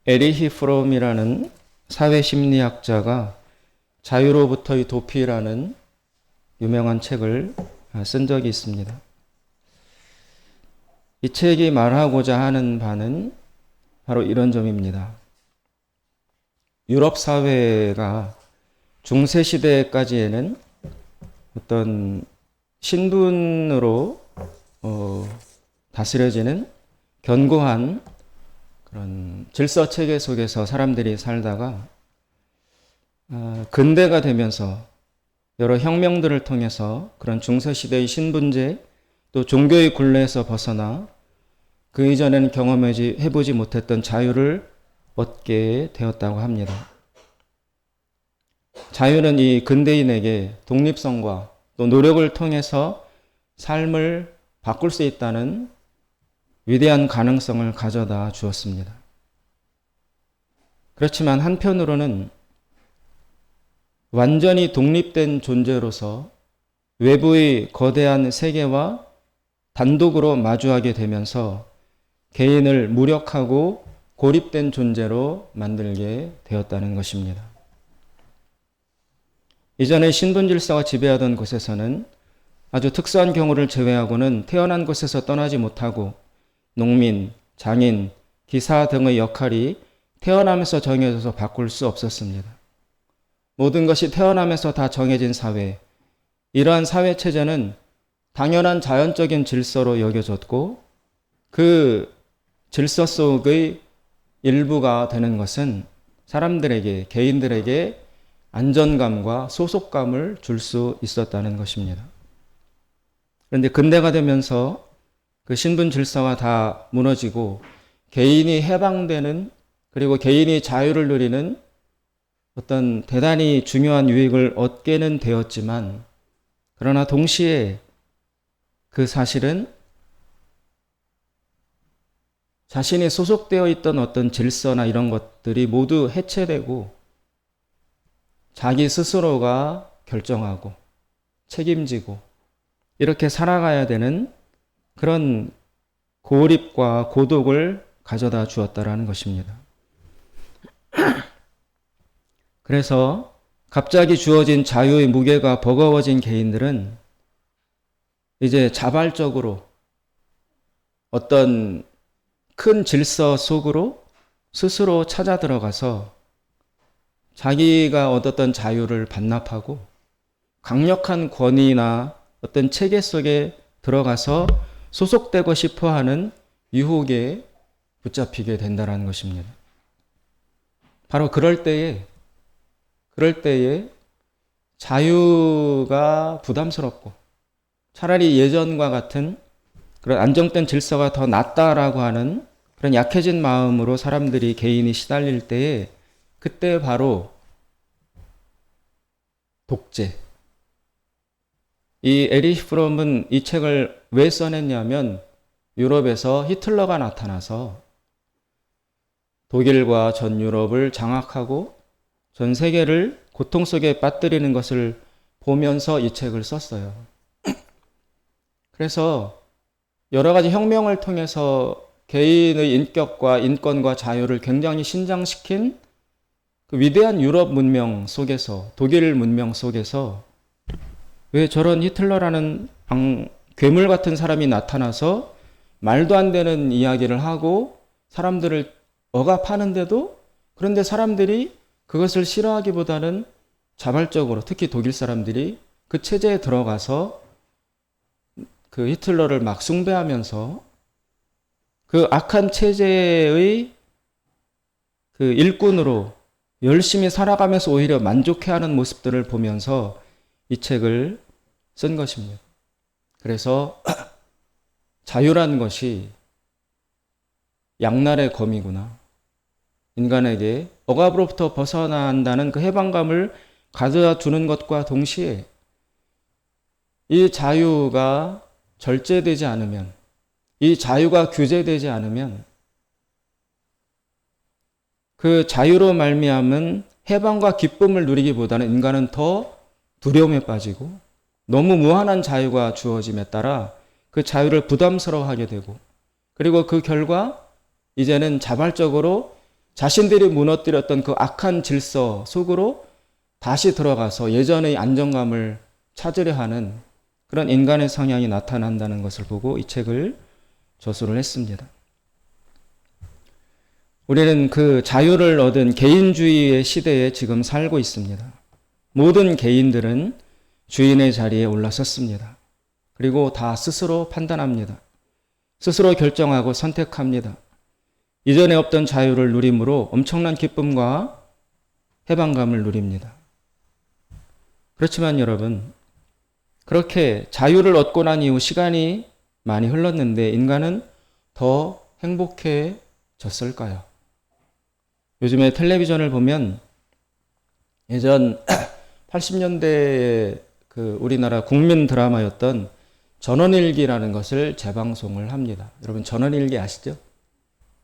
에리히 프롬이라는 사회심리학자가 자유로부터의 도피라는 유명한 책을 쓴 적이 있습니다. 이 책이 말하고자 하는 바는 바로 이런 점입니다. 유럽 사회가 중세시대까지에는 어떤 신분으로 다스려지는 견고한 그런 질서 체계 속에서 사람들이 살다가 근대가 되면서 여러 혁명들을 통해서 그런 중세시대의 신분제 또 종교의 굴레에서 벗어나 그 이전에는 경험해보지 못했던 자유를 얻게 되었다고 합니다. 자유는 이 근대인에게 독립성과 또 노력을 통해서 삶을 바꿀 수 있다는 위대한 가능성을 가져다 주었습니다. 그렇지만 한편으로는 완전히 독립된 존재로서 외부의 거대한 세계와 단독으로 마주하게 되면서 개인을 무력하고 고립된 존재로 만들게 되었다는 것입니다. 이전에 신분 질서가 지배하던 곳에서는 아주 특수한 경우를 제외하고는 태어난 곳에서 떠나지 못하고 농민, 장인, 기사 등의 역할이 태어나면서 정해져서 바꿀 수 없었습니다. 모든 것이 태어나면서 다 정해진 사회, 이러한 사회 체제는 당연한 자연적인 질서로 여겨졌고 그 질서 속의 일부가 되는 것은 사람들에게, 개인들에게 안전감과 소속감을 줄 수 있었다는 것입니다. 그런데 근대가 되면서 그 신분 질서가 다 무너지고 개인이 해방되는, 그리고 개인이 자유를 누리는 어떤 대단히 중요한 유익을 얻게는 되었지만, 그러나 동시에 그 사실은 자신이 소속되어 있던 어떤 질서나 이런 것들이 모두 해체되고 자기 스스로가 결정하고 책임지고 이렇게 살아가야 되는 그런 고립과 고독을 가져다 주었다라는 것입니다. 그래서 갑자기 주어진 자유의 무게가 버거워진 개인들은 이제 자발적으로 어떤 큰 질서 속으로 스스로 찾아 들어가서 자기가 얻었던 자유를 반납하고 강력한 권위나 어떤 체계 속에 들어가서 소속되고 싶어 하는 유혹에 붙잡히게 된다는 것입니다. 바로 그럴 때에 자유가 부담스럽고 차라리 예전과 같은 그런 안정된 질서가 더 낫다라고 하는 그런 약해진 마음으로 사람들이, 개인이 시달릴 때에 그때 바로 독재. 이 에리히 프롬은 이 책을 왜 써냈냐면 유럽에서 히틀러가 나타나서 독일과 전 유럽을 장악하고 전 세계를 고통 속에 빠뜨리는 것을 보면서 이 책을 썼어요. 그래서 여러 가지 혁명을 통해서 개인의 인격과 인권과 자유를 굉장히 신장시킨 그 위대한 유럽 문명 속에서, 독일 문명 속에서 왜 저런 히틀러라는 괴물 같은 사람이 나타나서 말도 안 되는 이야기를 하고 사람들을 억압하는데도, 그런데 사람들이 그것을 싫어하기보다는 자발적으로, 특히 독일 사람들이 그 체제에 들어가서 그 히틀러를 막 숭배하면서 그 악한 체제의 그 일꾼으로 열심히 살아가면서 오히려 만족해하는 모습들을 보면서 이 책을 쓴 것입니다. 그래서 자유라는 것이 양날의 검이구나. 인간에게 억압으로부터 벗어난다는 그 해방감을 가져다 주는 것과 동시에 이 자유가 절제되지 않으면, 이 자유가 규제되지 않으면 그 자유로 말미암은 해방과 기쁨을 누리기보다는 인간은 더 두려움에 빠지고 너무 무한한 자유가 주어짐에 따라 그 자유를 부담스러워하게 되고, 그리고 그 결과 이제는 자발적으로 자신들이 무너뜨렸던 그 악한 질서 속으로 다시 들어가서 예전의 안정감을 찾으려 하는 그런 인간의 성향이 나타난다는 것을 보고 이 책을 저술을 했습니다. 우리는 그 자유를 얻은 개인주의의 시대에 지금 살고 있습니다. 모든 개인들은 주인의 자리에 올라섰습니다. 그리고 다 스스로 판단합니다. 스스로 결정하고 선택합니다. 이전에 없던 자유를 누림으로 엄청난 기쁨과 해방감을 누립니다. 그렇지만 여러분, 그렇게 자유를 얻고 난 이후 시간이 많이 흘렀는데 인간은 더 행복해졌을까요? 요즘에 텔레비전을 보면 예전 80년대에 그 우리나라 국민 드라마였던 전원일기라는 것을 재방송을 합니다. 여러분 전원일기 아시죠?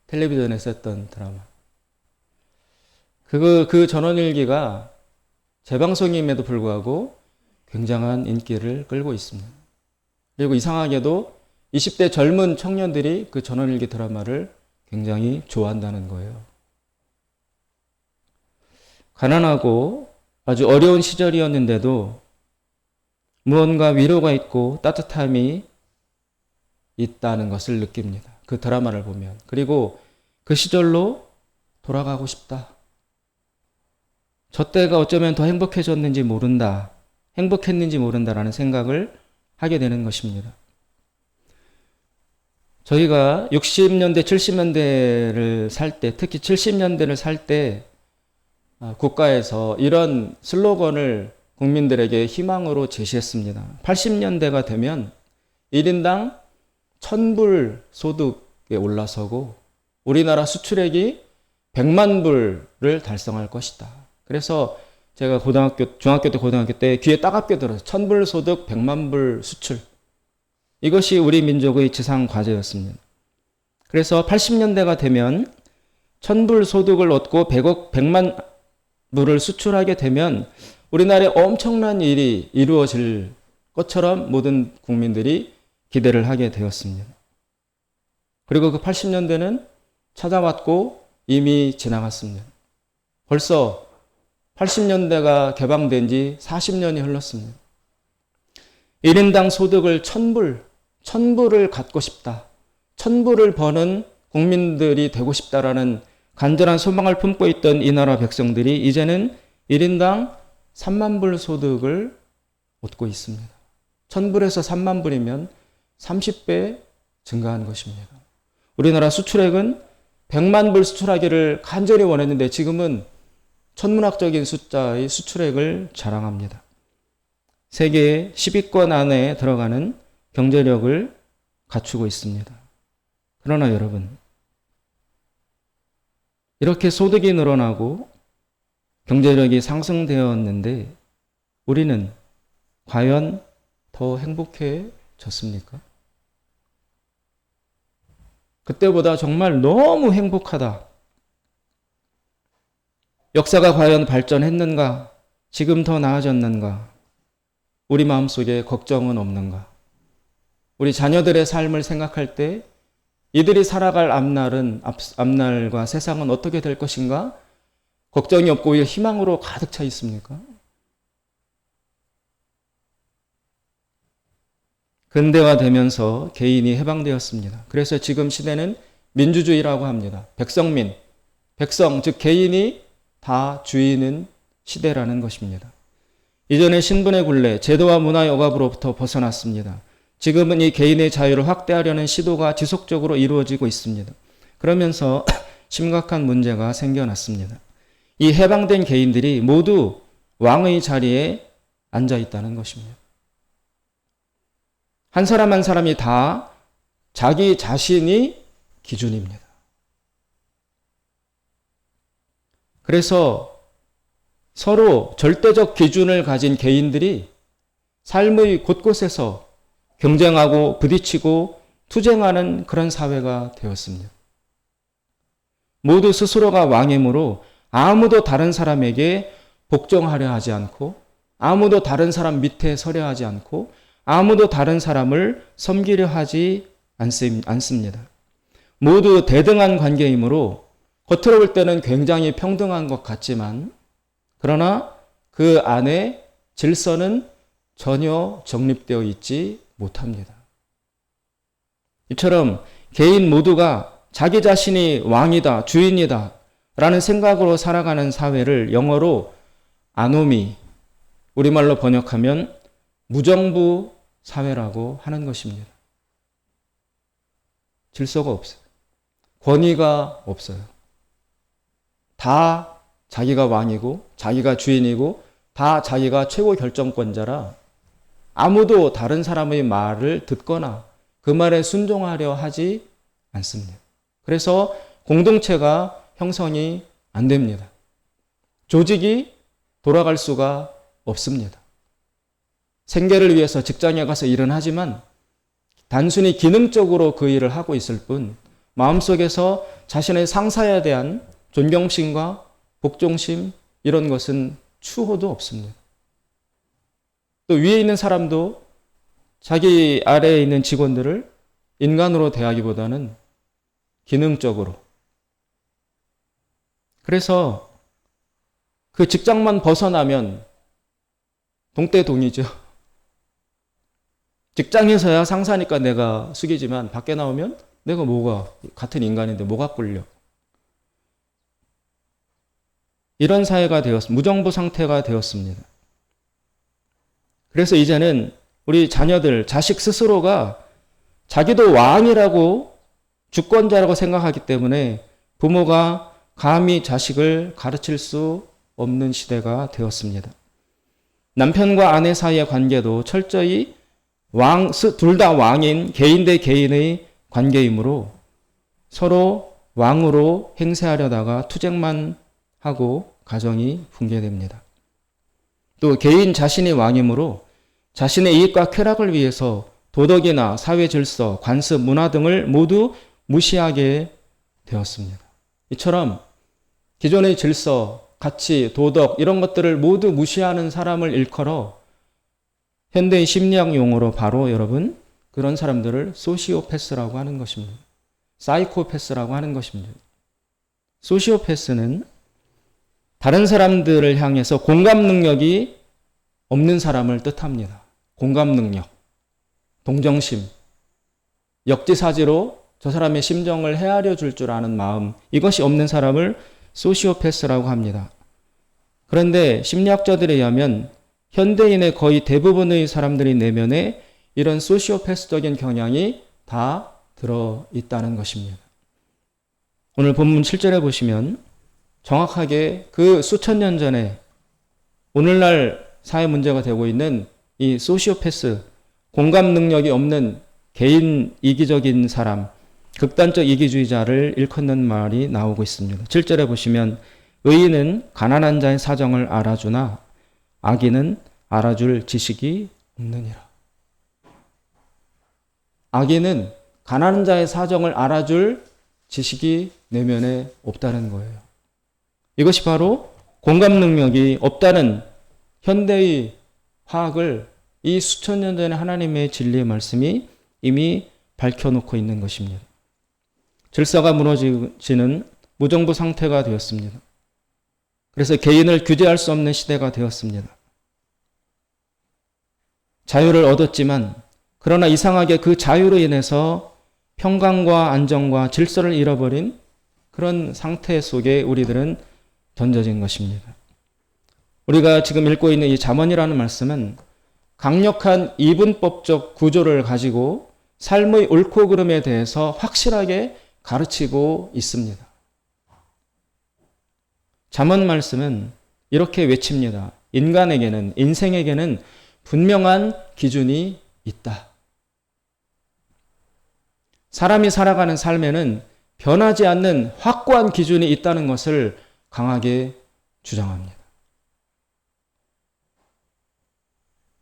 텔레비전에서 했던 드라마. 그 전원일기가 재방송임에도 불구하고 굉장한 인기를 끌고 있습니다. 그리고 이상하게도 20대 젊은 청년들이 그 전원일기 드라마를 굉장히 좋아한다는 거예요. 가난하고 아주 어려운 시절이었는데도 무언가 위로가 있고 따뜻함이 있다는 것을 느낍니다. 그 드라마를 보면. 그리고 그 시절로 돌아가고 싶다. 저 때가 어쩌면 더 행복해졌는지 모른다. 행복했는지 모른다라는 생각을 하게 되는 것입니다. 저희가 60년대, 70년대를 살 때, 특히 70년대를 살 때 국가에서 이런 슬로건을 국민들에게 희망으로 제시했습니다. 80년대가 되면 1인당 1000불 소득에 올라서고 우리나라 수출액이 100만 불을 달성할 것이다. 그래서 제가 중학교 때 고등학교 때 귀에 따갑게 들어서 1000불 소득 100만 불 수출. 이것이 우리 민족의 지상 과제였습니다. 그래서 80년대가 되면 1000불 소득을 얻고 100만 불을 수출하게 되면 우리나라에 엄청난 일이 이루어질 것처럼 모든 국민들이 기대를 하게 되었습니다. 그리고 그 80년대는 찾아왔고 이미 지나갔습니다. 벌써 80년대가 개방된 지 40년이 흘렀습니다. 1인당 소득을 1000불을 갖고 싶다. 1000불을 버는 국민들이 되고 싶다라는 간절한 소망을 품고 있던 이 나라 백성들이 이제는 1인당 3만 불 소득을 얻고 있습니다. 1000불에서 3만 불이면 30배 증가한 것입니다. 우리나라 수출액은 100만 불 수출하기를 간절히 원했는데 지금은 천문학적인 숫자의 수출액을 자랑합니다. 세계 10위권 안에 들어가는 경제력을 갖추고 있습니다. 그러나 여러분, 이렇게 소득이 늘어나고 경제력이 상승되었는데 우리는 과연 더 행복해졌습니까? 그때보다 정말 너무 행복하다. 역사가 과연 발전했는가? 지금 더 나아졌는가? 우리 마음속에 걱정은 없는가? 우리 자녀들의 삶을 생각할 때 이들이 살아갈 앞날과 세상은 어떻게 될 것인가? 걱정이 없고 오히려 희망으로 가득 차 있습니까? 근대화되면서 개인이 해방되었습니다. 그래서 지금 시대는 민주주의라고 합니다. 백성, 즉 개인이 다 주인은 시대라는 것입니다. 이전에 신분의 굴레, 제도와 문화의 억압으로부터 벗어났습니다. 지금은 이 개인의 자유를 확대하려는 시도가 지속적으로 이루어지고 있습니다. 그러면서 심각한 문제가 생겨났습니다. 이 해방된 개인들이 모두 왕의 자리에 앉아 있다는 것입니다. 한 사람 한 사람이 다 자기 자신이 기준입니다. 그래서 서로 절대적 기준을 가진 개인들이 삶의 곳곳에서 경쟁하고 부딪히고 투쟁하는 그런 사회가 되었습니다. 모두 스스로가 왕이므로 아무도 다른 사람에게 복종하려 하지 않고 아무도 다른 사람 밑에 서려 하지 않고 아무도 다른 사람을 섬기려 하지 않습니다. 모두 대등한 관계이므로 겉으로 볼 때는 굉장히 평등한 것 같지만 그러나 그 안에 질서는 전혀 정립되어 있지 못합니다. 이처럼 개인 모두가 자기 자신이 왕이다, 주인이다 라는 생각으로 살아가는 사회를 영어로 아노미, 우리말로 번역하면 무정부 사회라고 하는 것입니다. 질서가 없어요. 권위가 없어요. 다 자기가 왕이고 자기가 주인이고 다 자기가 최고 결정권자라 아무도 다른 사람의 말을 듣거나 그 말에 순종하려 하지 않습니다. 그래서 공동체가 형성이 안 됩니다. 조직이 돌아갈 수가 없습니다. 생계를 위해서 직장에 가서 일은 하지만 단순히 기능적으로 그 일을 하고 있을 뿐 마음속에서 자신의 상사에 대한 존경심과 복종심 이런 것은 추호도 없습니다. 또 위에 있는 사람도 자기 아래에 있는 직원들을 인간으로 대하기보다는 기능적으로. 그래서 그 직장만 벗어나면 동때동이죠. 직장에서야 상사니까 내가 숙이지만 밖에 나오면 내가 뭐가 같은 인간인데 뭐가 끌려. 이런 사회가 무정부 상태가 되었습니다. 그래서 이제는 우리 자녀들, 자식 스스로가 자기도 왕이라고 주권자라고 생각하기 때문에 부모가 감히 자식을 가르칠 수 없는 시대가 되었습니다. 남편과 아내 사이의 관계도 철저히 둘 다 왕인 개인 대 개인의 관계이므로 서로 왕으로 행세하려다가 투쟁만 하고 가정이 붕괴됩니다. 또 개인 자신이 왕이므로 자신의 이익과 쾌락을 위해서 도덕이나 사회 질서, 관습, 문화 등을 모두 무시하게 되었습니다. 이처럼 기존의 질서, 가치, 도덕 이런 것들을 모두 무시하는 사람을 일컬어 현대의 심리학 용어로 바로 여러분 그런 사람들을 소시오패스라고 하는 것입니다. 사이코패스라고 하는 것입니다. 소시오패스는 다른 사람들을 향해서 공감 능력이 없는 사람을 뜻합니다. 공감 능력, 동정심, 역지사지로 저 사람의 심정을 헤아려 줄 줄 아는 마음, 이것이 없는 사람을 소시오패스라고 합니다. 그런데 심리학자들에 의하면 현대인의 거의 대부분의 사람들의 내면에 이런 소시오패스적인 경향이 다 들어있다는 것입니다. 오늘 본문 7절에 보시면 정확하게 그 수천 년 전에 오늘날 사회 문제가 되고 있는 이 소시오패스, 공감 능력이 없는 개인 이기적인 사람, 극단적 이기주의자를 일컫는 말이 나오고 있습니다. 7절에 보시면 의인은 가난한 자의 사정을 알아주나 악인은 알아줄 지식이 없느니라. 악인은 가난한 자의 사정을 알아줄 지식이 내면에 없다는 거예요. 이것이 바로 공감 능력이 없다는 현대의 화학을 이 수천 년 전에 하나님의 진리의 말씀이 이미 밝혀놓고 있는 것입니다. 질서가 무너지는 무정부 상태가 되었습니다. 그래서 개인을 규제할 수 없는 시대가 되었습니다. 자유를 얻었지만 그러나 이상하게 그 자유로 인해서 평강과 안정과 질서를 잃어버린 그런 상태 속에 우리들은 던져진 것입니다. 우리가 지금 읽고 있는 이 잠언이라는 말씀은 강력한 이분법적 구조를 가지고 삶의 옳고 그름에 대해서 확실하게 가르치고 있습니다. 잠언 말씀은 이렇게 외칩니다. 인생에게는 분명한 기준이 있다. 사람이 살아가는 삶에는 변하지 않는 확고한 기준이 있다는 것을 강하게 주장합니다.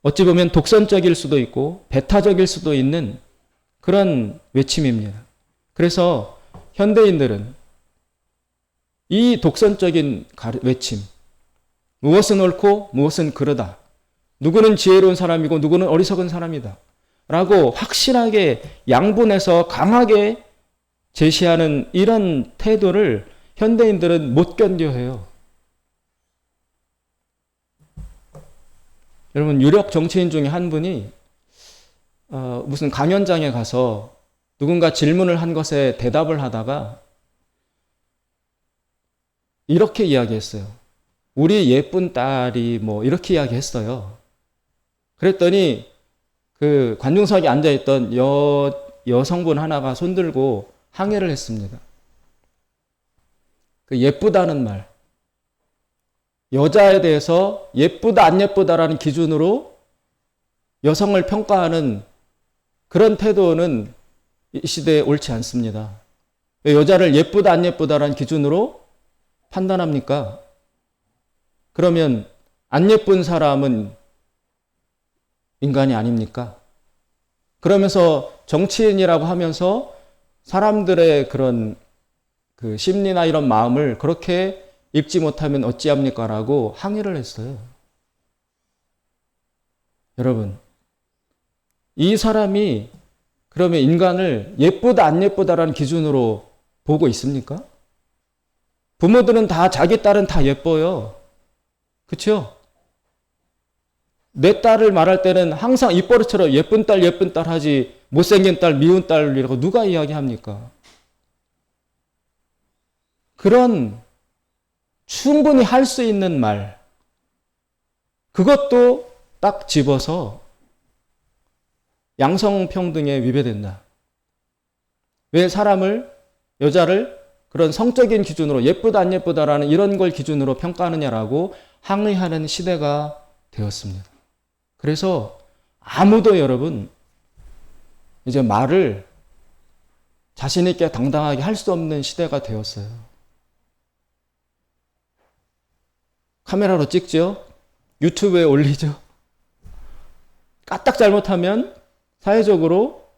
어찌 보면 독선적일 수도 있고 배타적일 수도 있는 그런 외침입니다. 그래서 현대인들은 이 독선적인 외침, 무엇은 옳고 무엇은 그르다, 누구는 지혜로운 사람이고 누구는 어리석은 사람이다 라고 확실하게 양분해서 강하게 제시하는 이런 태도를 현대인들은 못 견뎌해요. 여러분, 유력 정치인 중에 한 분이 무슨 강연장에 가서 누군가 질문을 한 것에 대답을 하다가 이렇게 이야기했어요. 우리 예쁜 딸이 뭐 이렇게 이야기했어요. 그랬더니 그 관중석에 앉아있던 여성분 하나가 손들고 항의를 했습니다. 그 예쁘다는 말, 여자에 대해서 예쁘다 안 예쁘다라는 기준으로 여성을 평가하는 그런 태도는 이 시대에 옳지 않습니다. 왜 여자를 예쁘다 안 예쁘다라는 기준으로 판단합니까? 그러면 안 예쁜 사람은 인간이 아닙니까? 그러면서 정치인이라고 하면서 사람들의 그런 그 심리나 이런 마음을 그렇게 읽지 못하면 어찌합니까? 라고 항의를 했어요. 여러분, 이 사람이 그러면 인간을 예쁘다 안 예쁘다라는 기준으로 보고 있습니까? 부모들은 다 자기 딸은 다 예뻐요. 그렇죠? 내 딸을 말할 때는 항상 입버릇처럼 예쁜 딸 하지 못생긴 딸, 미운 딸이라고 누가 이야기합니까? 그런 충분히 할 수 있는 말, 그것도 딱 집어서 양성평등에 위배된다. 왜 사람을, 여자를 그런 성적인 기준으로 예쁘다 안 예쁘다라는 이런 걸 기준으로 평가하느냐라고 항의하는 시대가 되었습니다. 그래서 아무도 여러분 이제 말을 자신 있게 당당하게 할 수 없는 시대가 되었어요. 카메라로 찍죠. 유튜브에 올리죠. 까딱 잘못하면 사회적으로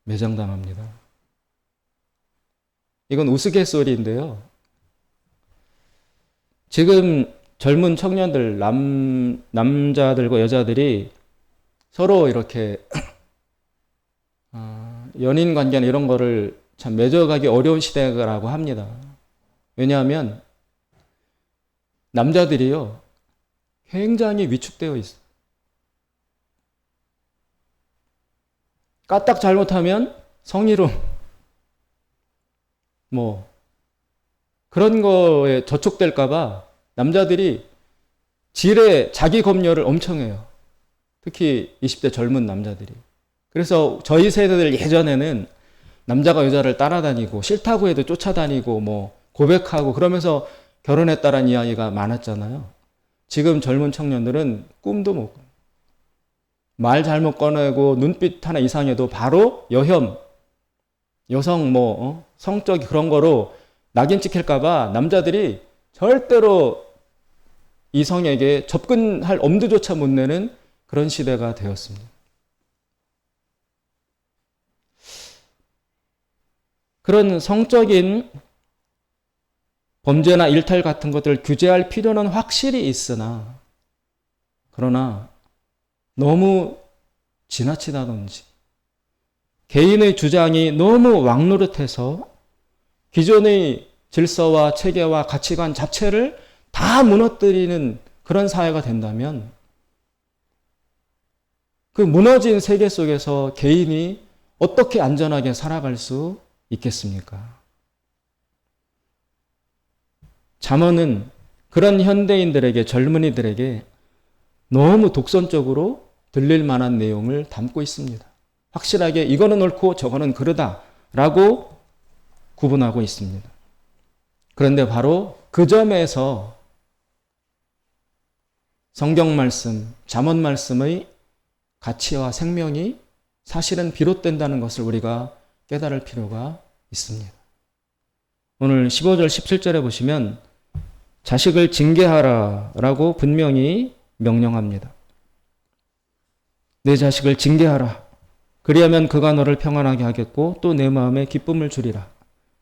매장당합니다. 이건 우스갯소리인데요. 지금 젊은 청년들, 남자들과 여자들이 서로 이렇게 연인 관계나 이런 거를 참 맺어가기 어려운 시대라고 합니다. 왜냐하면 남자들이요, 굉장히 위축되어 있어요. 까딱 잘못하면 성희롱, 그런 거에 저촉될까봐 남자들이 지레 자기 검열을 엄청 해요. 특히 20대 젊은 남자들이. 그래서 저희 세대들 예전에는 남자가 여자를 따라다니고 싫다고 해도 쫓아다니고 고백하고 그러면서 결혼했다라는 이야기가 많았잖아요. 지금 젊은 청년들은 꿈도 못 꿔요. 말 잘못 꺼내고 눈빛 하나 이상해도 바로 여혐, 여성 성적 그런 거로 낙인 찍힐까봐 남자들이 절대로 이성에게 접근할 엄두조차 못 내는 그런 시대가 되었습니다. 그런 성적인 범죄나 일탈 같은 것들을 규제할 필요는 확실히 있으나, 그러나 너무 지나치다든지 개인의 주장이 너무 왕노릇해서 기존의 질서와 체계와 가치관 자체를 다 무너뜨리는 그런 사회가 된다면 그 무너진 세계 속에서 개인이 어떻게 안전하게 살아갈 수 있겠습니까? 잠언은 그런 현대인들에게, 젊은이들에게 너무 독선적으로 들릴 만한 내용을 담고 있습니다. 확실하게 이거는 옳고 저거는 그르다라고 구분하고 있습니다. 그런데 바로 그 점에서 성경 말씀, 잠언 말씀의 가치와 생명이 사실은 비롯된다는 것을 우리가 깨달을 필요가 있습니다. 오늘 15절, 17절에 보시면 자식을 징계하라 라고 분명히 명령합니다. 내 자식을 징계하라. 그리하면 그가 너를 평안하게 하겠고 또 내 마음에 기쁨을 주리라.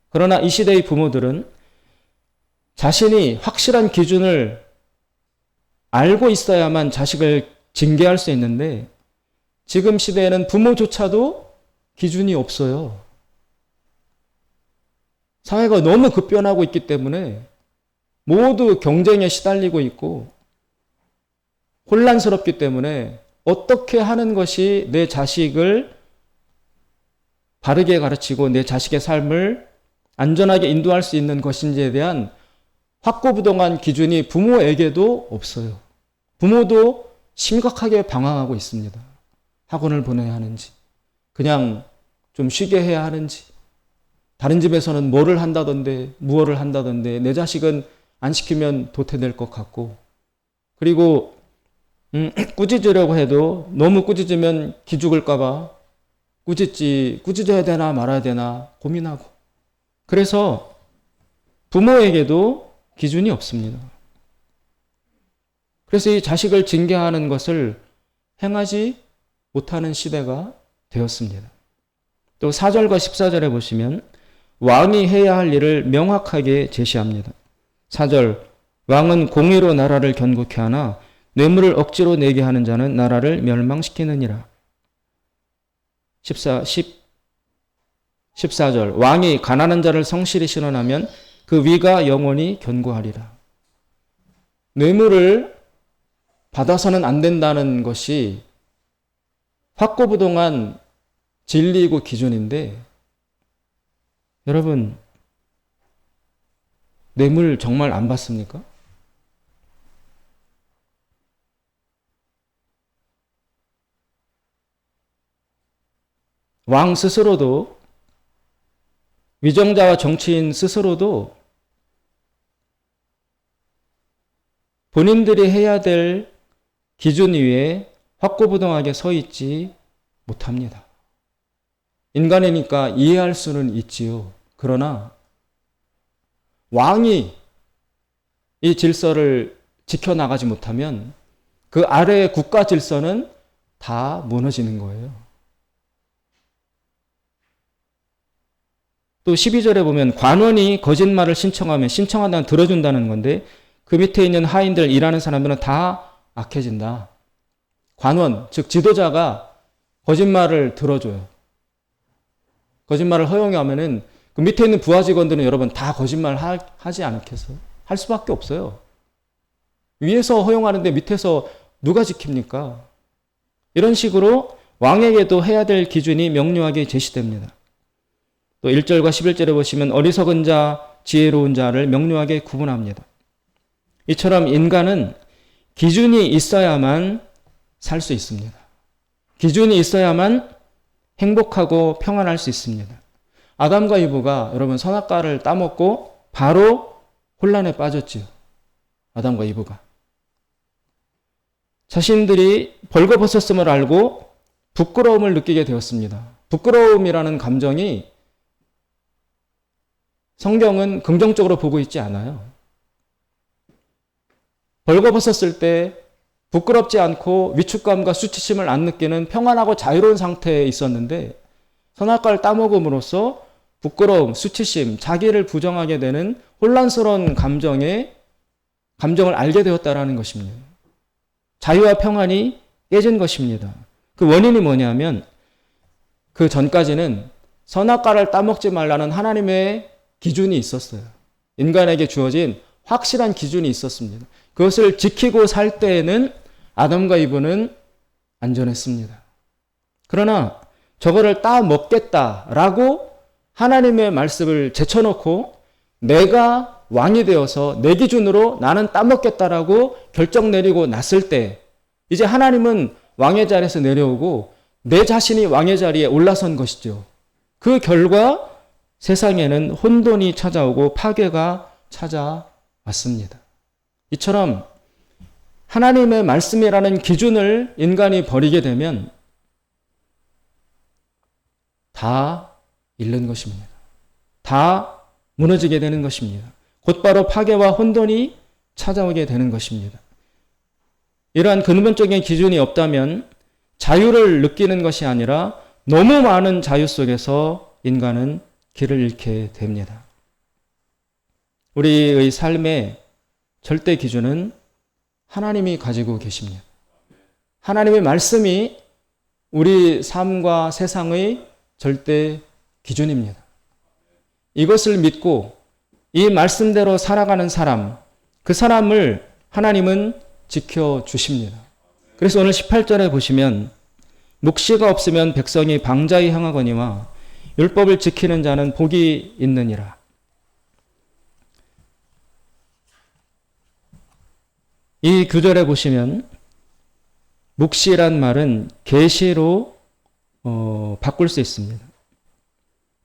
그러나 이 시대의 부모들은 자신이 확실한 기준을 알고 있어야만 자식을 징계할 수 있는데 지금 시대에는 부모조차도 기준이 없어요. 사회가 너무 급변하고 있기 때문에 모두 경쟁에 시달리고 있고 혼란스럽기 때문에 어떻게 하는 것이 내 자식을 바르게 가르치고 내 자식의 삶을 안전하게 인도할 수 있는 것인지에 대한 확고부동한 기준이 부모에게도 없어요. 부모도 심각하게 방황하고 있습니다. 학원을 보내야 하는지, 그냥 좀 쉬게 해야 하는지, 다른 집에서는 뭐를 한다던데, 무엇을 한다던데, 내 자식은 안 시키면 도태될 것 같고, 그리고 꾸짖으려고 해도 너무 꾸짖으면 기죽을까봐 꾸짖어야 되나 말아야 되나 고민하고, 그래서 부모에게도 기준이 없습니다. 그래서 이 자식을 징계하는 것을 행하지 못하는 시대가 되었습니다. 또 4절과 14절에 보시면 왕이 해야 할 일을 명확하게 제시합니다. 4절, 왕은 공의로 나라를 견고케 하나 뇌물을 억지로 내게 하는 자는 나라를 멸망시키느니라. 14절, 왕이 가난한 자를 성실히 신원하면 그 위가 영원히 견고하리라. 뇌물을 받아서는 안 된다는 것이 확고부동한 진리이고 기준인데, 여러분, 뇌물 정말 안 받습니까? 왕 스스로도, 위정자와 정치인 스스로도 본인들이 해야 될 기준 위에 확고부동하게 서 있지 못합니다. 인간이니까 이해할 수는 있지요. 그러나 왕이 이 질서를 지켜나가지 못하면 그 아래의 국가 질서는 다 무너지는 거예요. 또 12절에 보면 관원이 거짓말을 신청하면 들어준다는 건데, 그 밑에 있는 하인들, 일하는 사람들은 다 악해진다. 관원, 즉 지도자가 거짓말을 들어줘요. 거짓말을 허용하면은 그 밑에 있는 부하 직원들은 여러분 다 거짓말 하지 않겠어요? 할 수밖에 없어요. 위에서 허용하는데 밑에서 누가 지킵니까? 이런 식으로 왕에게도 해야 될 기준이 명료하게 제시됩니다. 또 1절과 11절에 보시면 어리석은 자, 지혜로운 자를 명료하게 구분합니다. 이처럼 인간은 기준이 있어야만 살 수 있습니다. 기준이 있어야만 행복하고 평안할 수 있습니다. 아담과 이브가 여러분 선악과를 따먹고 바로 혼란에 빠졌지요. 아담과 이브가. 자신들이 벌거벗었음을 알고 부끄러움을 느끼게 되었습니다. 부끄러움이라는 감정이 성경은 긍정적으로 보고 있지 않아요. 벌거벗었을 때 부끄럽지 않고 위축감과 수치심을 안 느끼는 평안하고 자유로운 상태에 있었는데, 선악과를 따먹음으로써 부끄러움, 수치심, 자기를 부정하게 되는 혼란스러운 감정을 알게 되었다라는 것입니다. 자유와 평안이 깨진 것입니다. 그 원인이 뭐냐면, 그 전까지는 선악과를 따먹지 말라는 하나님의 기준이 있었어요. 인간에게 주어진 확실한 기준이 있었습니다. 그것을 지키고 살 때에는 아담과 이브는 안전했습니다. 그러나 저거를 따먹겠다라고 하나님의 말씀을 제쳐놓고 내가 왕이 되어서 내 기준으로 나는 따먹겠다라고 결정 내리고 났을 때, 이제 하나님은 왕의 자리에서 내려오고 내 자신이 왕의 자리에 올라선 것이죠. 그 결과 세상에는 혼돈이 찾아오고 파괴가 찾아왔습니다. 이처럼 하나님의 말씀이라는 기준을 인간이 버리게 되면 다 잃는 것입니다. 다 무너지게 되는 것입니다. 곧바로 파괴와 혼돈이 찾아오게 되는 것입니다. 이러한 근본적인 기준이 없다면 자유를 느끼는 것이 아니라 너무 많은 자유 속에서 인간은 길을 잃게 됩니다. 우리의 삶의 절대 기준은 하나님이 가지고 계십니다. 하나님의 말씀이 우리 삶과 세상의 절대 기준입니다. 이것을 믿고 이 말씀대로 살아가는 사람, 그 사람을 하나님은 지켜주십니다. 그래서 오늘 18절에 보시면 묵시가 없으면 백성이 방자히 향하거니와 율법을 지키는 자는 복이 있느니라. 이 구절에 보시면 묵시란 말은 계시로 바꿀 수 있습니다.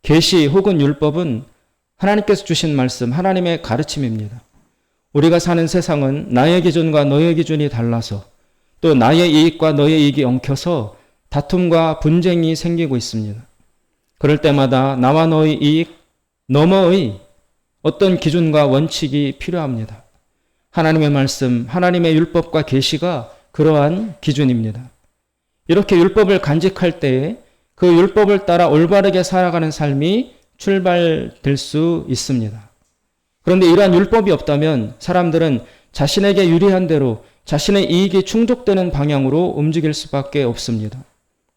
계시 혹은 율법은 하나님께서 주신 말씀, 하나님의 가르침입니다. 우리가 사는 세상은 나의 기준과 너의 기준이 달라서 또 나의 이익과 너의 이익이 엉켜서 다툼과 분쟁이 생기고 있습니다. 그럴 때마다 나와 너의 이익 너머의 어떤 기준과 원칙이 필요합니다. 하나님의 말씀, 하나님의 율법과 계시가 그러한 기준입니다. 이렇게 율법을 간직할 때에 그 율법을 따라 올바르게 살아가는 삶이 출발될 수 있습니다. 그런데 이러한 율법이 없다면 사람들은 자신에게 유리한 대로 자신의 이익이 충족되는 방향으로 움직일 수밖에 없습니다.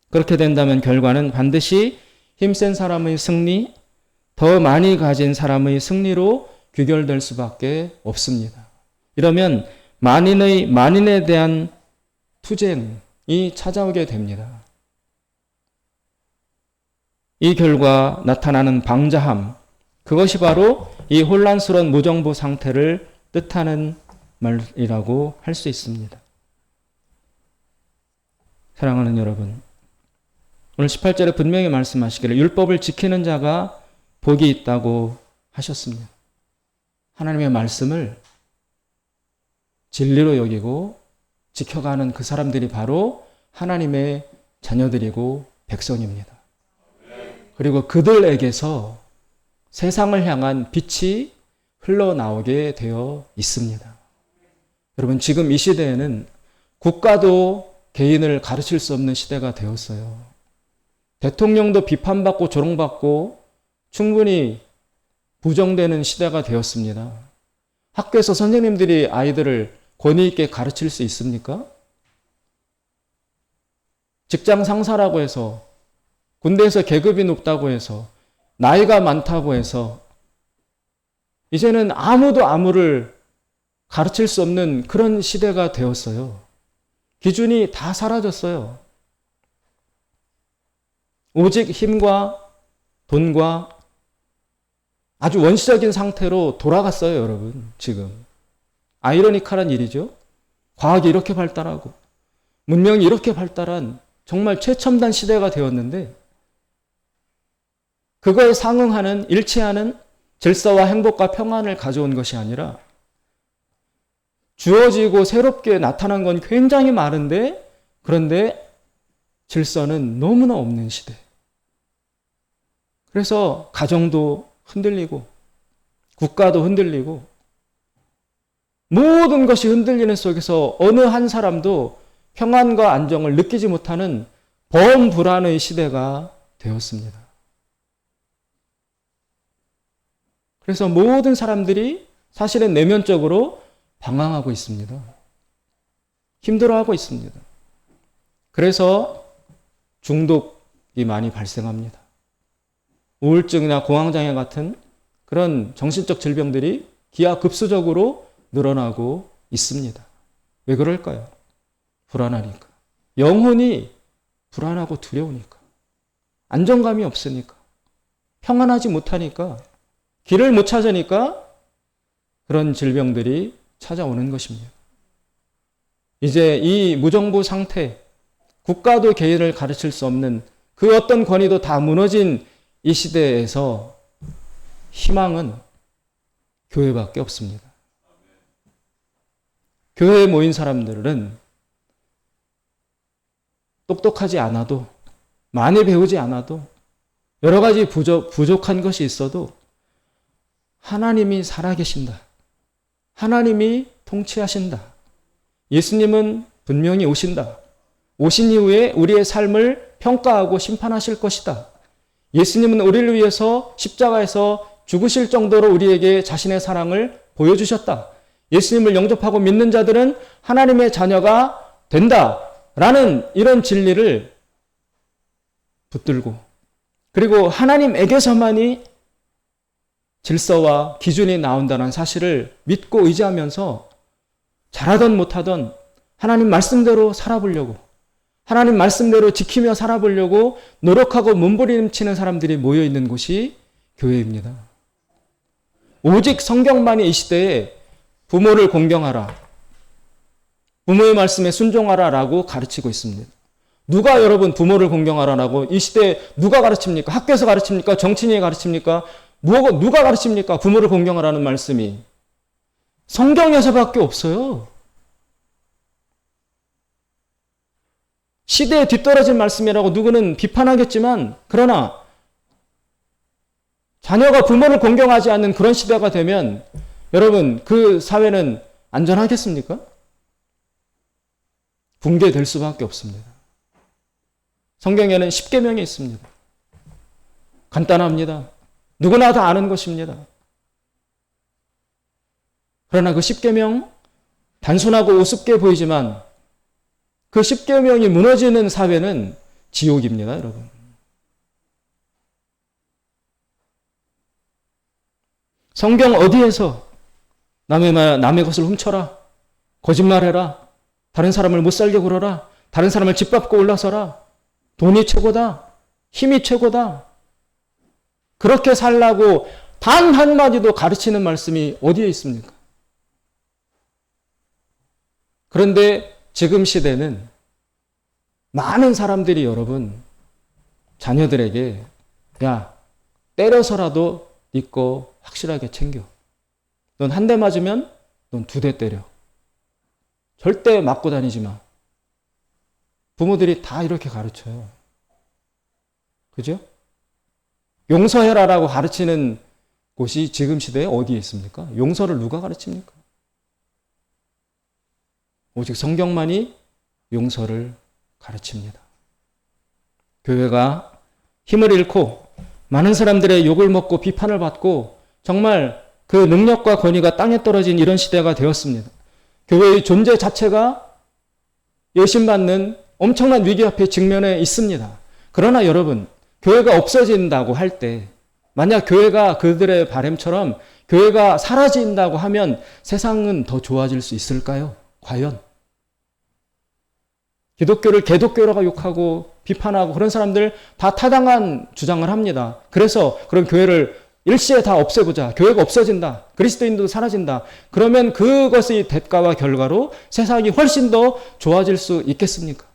그렇게 된다면 결과는 반드시 힘센 사람의 승리, 더 많이 가진 사람의 승리로 귀결될 수밖에 없습니다. 이러면 만인에 대한 투쟁이 찾아오게 됩니다. 이 결과 나타나는 방자함, 그것이 바로 이 혼란스러운 무정부 상태를 뜻하는 말이라고 할 수 있습니다. 사랑하는 여러분, 오늘 18절에 분명히 말씀하시기를 율법을 지키는 자가 복이 있다고 하셨습니다. 하나님의 말씀을 진리로 여기고 지켜가는 그 사람들이 바로 하나님의 자녀들이고 백성입니다. 그리고 그들에게서 세상을 향한 빛이 흘러나오게 되어 있습니다. 여러분, 지금 이 시대에는 국가도 개인을 가르칠 수 없는 시대가 되었어요. 대통령도 비판받고 조롱받고 충분히 부정되는 시대가 되었습니다. 학교에서 선생님들이 아이들을 권위 있게 가르칠 수 있습니까? 직장 상사라고 해서, 군대에서 계급이 높다고 해서, 나이가 많다고 해서 이제는 아무도 아무를 가르칠 수 없는 그런 시대가 되었어요. 기준이 다 사라졌어요. 오직 힘과 돈과 아주 원시적인 상태로 돌아갔어요, 여러분. 지금 아이러니컬한 일이죠. 과학이 이렇게 발달하고 문명이 이렇게 발달한 정말 최첨단 시대가 되었는데 그거에 상응하는 일치하는 질서와 행복과 평안을 가져온 것이 아니라 주어지고 새롭게 나타난 건 굉장히 많은데 그런데 질서는 너무나 없는 시대. 그래서 가정도 흔들리고 국가도 흔들리고 모든 것이 흔들리는 속에서 어느 한 사람도 평안과 안정을 느끼지 못하는 범불안의 시대가 되었습니다. 그래서 모든 사람들이 사실은 내면적으로 방황하고 있습니다. 힘들어하고 있습니다. 그래서 중독이 많이 발생합니다. 우울증이나 공황장애 같은 그런 정신적 질병들이 기하급수적으로 늘어나고 있습니다. 왜 그럴까요? 불안하니까. 영혼이 불안하고 두려우니까. 안정감이 없으니까. 평안하지 못하니까. 길을 못 찾으니까 그런 질병들이 찾아오는 것입니다. 이제 이 무정부 상태, 국가도 개인을 가르칠 수 없는 그 어떤 권위도 다 무너진 이 시대에서 희망은 교회밖에 없습니다. 교회에 모인 사람들은 똑똑하지 않아도, 많이 배우지 않아도, 여러 가지 부족한 것이 있어도 하나님이 살아계신다. 하나님이 통치하신다. 예수님은 분명히 오신다. 오신 이후에 우리의 삶을 평가하고 심판하실 것이다. 예수님은 우리를 위해서 십자가에서 죽으실 정도로 우리에게 자신의 사랑을 보여주셨다. 예수님을 영접하고 믿는 자들은 하나님의 자녀가 된다라는 이런 진리를 붙들고 그리고 하나님에게서만이 질서와 기준이 나온다는 사실을 믿고 의지하면서 잘하던 못하던 하나님 말씀대로 살아보려고, 하나님 말씀대로 지키며 살아보려고 노력하고 몸부림치는 사람들이 모여있는 곳이 교회입니다. 오직 성경만이 이 시대에 부모를 공경하라, 부모의 말씀에 순종하라 라고 가르치고 있습니다. 누가 여러분 부모를 공경하라라고 이 시대에 누가 가르칩니까? 학교에서 가르칩니까? 정치인이 가르칩니까? 누가 가르칩니까? 부모를 공경하라는 말씀이. 성경에서밖에 없어요. 시대에 뒤떨어진 말씀이라고 누구는 비판하겠지만, 그러나 자녀가 부모를 공경하지 않는 그런 시대가 되면 여러분 그 사회는 안전하겠습니까? 붕괴될 수밖에 없습니다. 성경에는 10계명이 있습니다. 간단합니다. 누구나 다 아는 것입니다. 그러나 그 10계명 단순하고 우습게 보이지만 그 10계명이 무너지는 사회는 지옥입니다, 여러분. 성경 어디에서 남의 것을 훔쳐라, 거짓말해라, 다른 사람을 못 살게 굴어라, 다른 사람을 짓밟고 올라서라, 돈이 최고다, 힘이 최고다, 그렇게 살라고 단 한마디도 가르치는 말씀이 어디에 있습니까? 그런데 지금 시대는 많은 사람들이 여러분 자녀들에게 야, 때려서라도 네 거 확실하게 챙겨. 넌 한 대 맞으면 넌 2대 때려. 절대 맞고 다니지 마. 부모들이 다 이렇게 가르쳐요. 그죠? 용서해라라고 가르치는 곳이 지금 시대에 어디에 있습니까? 용서를 누가 가르칩니까? 오직 성경만이 용서를 가르칩니다. 교회가 힘을 잃고 많은 사람들의 욕을 먹고 비판을 받고 정말 그 능력과 권위가 땅에 떨어진 이런 시대가 되었습니다. 교회의 존재 자체가 의심받는 엄청난 위기 앞에 직면해 있습니다. 그러나 여러분, 교회가 없어진다고 할 때, 만약 교회가 그들의 바람처럼 교회가 사라진다고 하면 세상은 더 좋아질 수 있을까요? 과연? 기독교를 개독교라고 욕하고 비판하고 그런 사람들 다 타당한 주장을 합니다. 그래서 그런 교회를 일시에 다 없애보자. 교회가 없어진다. 그리스도인도 사라진다. 그러면 그것의 대가와 결과로 세상이 훨씬 더 좋아질 수 있겠습니까?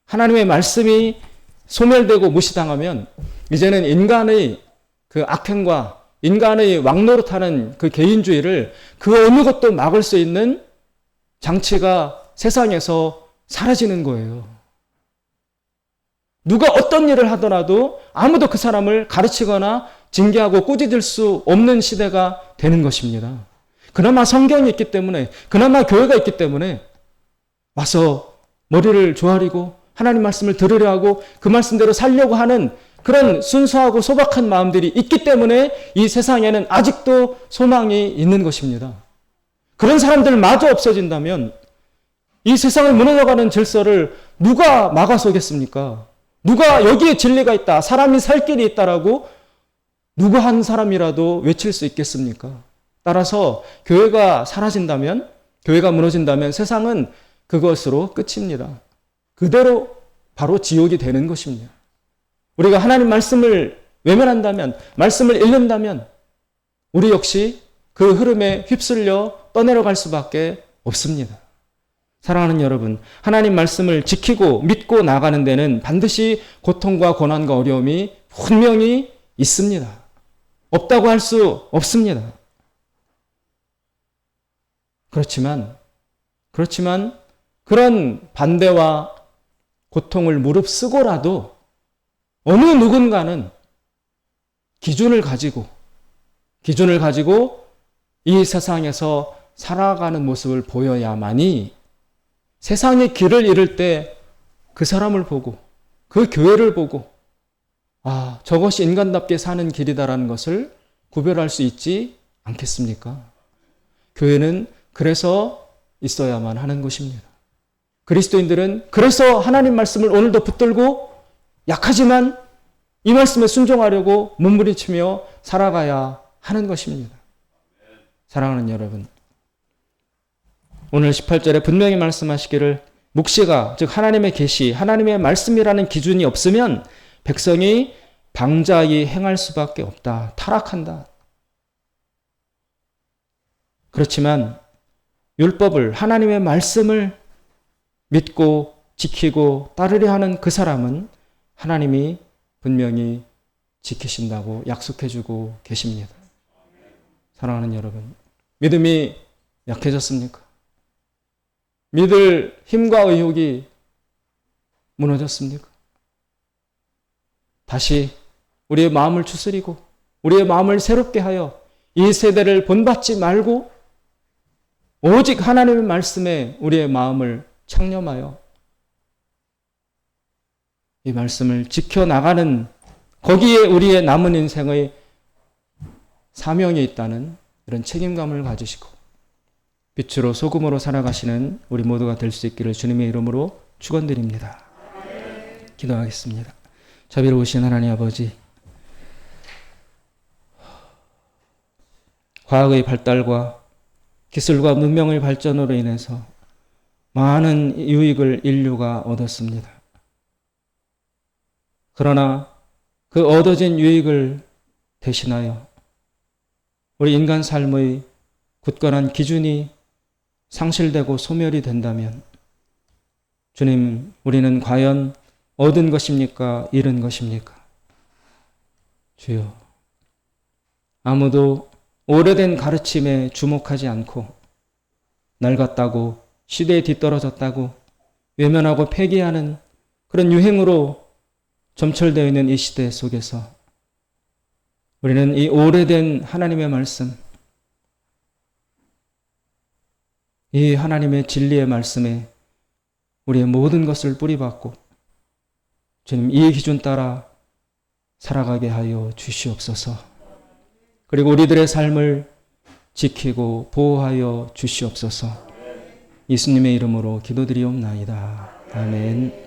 하나님의 말씀이 소멸되고 무시당하면 이제는 인간의 그 악행과 인간의 왕노릇하는 그 개인주의를 그 어느 것도 막을 수 있는 장치가 세상에서 사라지는 거예요. 누가 어떤 일을 하더라도 아무도 그 사람을 가르치거나 징계하고 꾸짖을 수 없는 시대가 되는 것입니다. 그나마 성경이 있기 때문에, 그나마 교회가 있기 때문에 와서 머리를 조아리고 하나님 말씀을 들으려 하고 그 말씀대로 살려고 하는 그런 순수하고 소박한 마음들이 있기 때문에 이 세상에는 아직도 소망이 있는 것입니다. 그런 사람들마저 없어진다면 이 세상을 무너져가는 질서를 누가 막아서겠습니까? 누가 여기에 진리가 있다, 사람이 살 길이 있다라고 누구 한 사람이라도 외칠 수 있겠습니까? 따라서 교회가 사라진다면, 교회가 무너진다면 세상은 그것으로 끝입니다. 그대로 바로 지옥이 되는 것입니다. 우리가 하나님 말씀을 외면한다면, 말씀을 잃는다면 우리 역시 그 흐름에 휩쓸려 떠내려갈 수밖에 없습니다. 사랑하는 여러분, 하나님 말씀을 지키고 믿고 나가는 데는 반드시 고통과 고난과 어려움이 분명히 있습니다. 없다고 할 수 없습니다. 그렇지만 그런 반대와 고통을 무릅쓰고라도 어느 누군가는 기준을 가지고 이 세상에서 살아가는 모습을 보여야만이 세상의 길을 잃을 때 그 사람을 보고 그 교회를 보고 아, 저것이 인간답게 사는 길이다라는 것을 구별할 수 있지 않겠습니까? 교회는 그래서 있어야만 하는 것입니다. 그리스도인들은 그래서 하나님 말씀을 오늘도 붙들고 약하지만 이 말씀에 순종하려고 몸부림치며 살아가야 하는 것입니다. 사랑하는 여러분, 오늘 18절에 분명히 말씀하시기를 묵시가, 즉 하나님의 계시, 하나님의 말씀이라는 기준이 없으면 백성이 방자히 행할 수밖에 없다. 타락한다. 그렇지만 율법을, 하나님의 말씀을 믿고 지키고 따르려 하는 그 사람은 하나님이 분명히 지키신다고 약속해주고 계십니다. 사랑하는 여러분, 믿음이 약해졌습니까? 믿을 힘과 의욕이 무너졌습니까? 다시 우리의 마음을 추스리고 우리의 마음을 새롭게 하여 이 세대를 본받지 말고 오직 하나님의 말씀에 우리의 마음을 창념하여 이 말씀을 지켜나가는, 거기에 우리의 남은 인생의 사명이 있다는 이런 책임감을 가지시고 빛으로 소금으로 살아가시는 우리 모두가 될 수 있기를 주님의 이름으로 축원드립니다. 기도하겠습니다. 자비로우신 하나님 아버지, 과학의 발달과 기술과 문명의 발전으로 인해서 많은 유익을 인류가 얻었습니다. 그러나 그 얻어진 유익을 대신하여 우리 인간 삶의 굳건한 기준이 상실되고 소멸이 된다면 주님, 우리는 과연 얻은 것입니까? 잃은 것입니까? 주여, 아무도 오래된 가르침에 주목하지 않고 낡았다고, 시대에 뒤떨어졌다고 외면하고 폐기하는 그런 유행으로 점철되어 있는 이 시대 속에서 우리는 이 오래된 하나님의 말씀, 이 하나님의 진리의 말씀에 우리의 모든 것을 뿌리박고 주님, 이 기준 따라 살아가게 하여 주시옵소서. 그리고 우리들의 삶을 지키고 보호하여 주시옵소서. 예수님의 이름으로 기도드리옵나이다. 아멘.